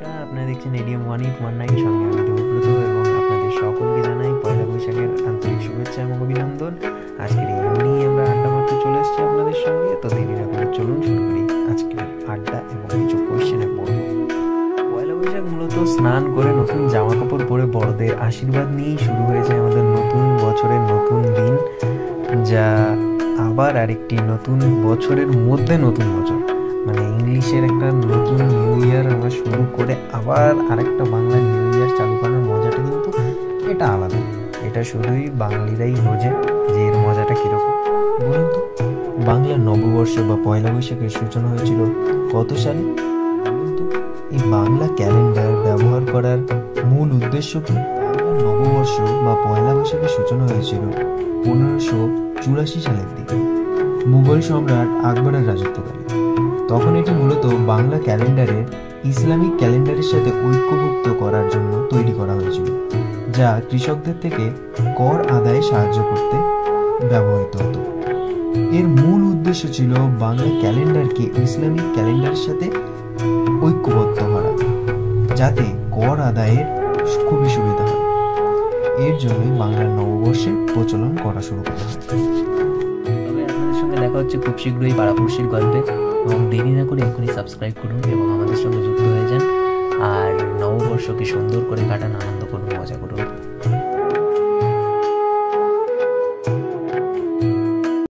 নমস্কার, আপনারা দেখছেন এডিএম 1819 সঙ্গে আমি দেবব্রত এবং আপনাদের সকলকে জানাই পয়লা বৈশাখের আন্তরিক শুভেচ্ছা এবং অভিনন্দন। আজকের এই নিয়ে আমরা আড্ডা মারতে চলে এসেছি আপনাদের সঙ্গে। তো দেরি না করে চলুন শুরু করি আজকের আড্ডা এবং কিছু কোয়েশ্চেনের পর্ব। পয়লা বৈশাখ মূলত স্নান করে নতুন জামা কাপড় পরে বড়দের আশীর্বাদ নিয়েই শুরু হয়েছে আমাদের নতুন বছরের নতুন দিন, যা আবার আরেকটি নতুন বছরের মধ্যে নতুন বছর, মানে ইংলিশের একটা নতুন নিউ ইয়ার আমরা শুরু করে আবার আরেকটা বাংলা নিউ ইয়ার চালু করার মজাটা কিন্তু এটা আলাদা। এটা শুধুই বাঙালিরাই বোঝে যে এর মজাটা কীরকম। বলুন তো, বাংলা নববর্ষ বা পয়লা বৈশাখের সূচনা হয়েছিল কত সালে? বলুন তো, এই বাংলা ক্যালেন্ডার ব্যবহার করার মূল উদ্দেশ্য কি? বাংলা নববর্ষ বা পয়লা বৈশাখের সূচনা হয়েছিল 1584 সালের দিকে মুঘল সম্রাট আকবরের রাজত্বকালে। তখন এটি মূলত বাংলা ক্যালেন্ডারের ইসলামিক ক্যালেন্ডারের সাথে ঐক্যভুক্ত করার জন্য তৈরি করা হয়েছিল, যা কৃষকদের থেকে কর আদায়ে সাহায্য করতে ব্যবহৃত হতো। এর মূল উদ্দেশ্য ছিল বাংলা ক্যালেন্ডারকে ইসলামিক ক্যালেন্ডারের সাথে ঐক্যবদ্ধ করা, যাতে কর আদায়ের খুবই সুবিধা হয়। এর জন্যই বাংলার নববর্ষের প্রচলন করা শুরু করা হয়। তবে আপনাদের সঙ্গে দেখা হচ্ছে খুব শীঘ্রই পাড়াপড়শির গল্পে, এবং দেরি না করে এখনই সাবস্ক্রাইব করুন এবং আমাদের সঙ্গে যুক্ত হয়ে যান। আর নববর্ষকে সুন্দর করে কাটান, আনন্দ করুন, মজা করুন।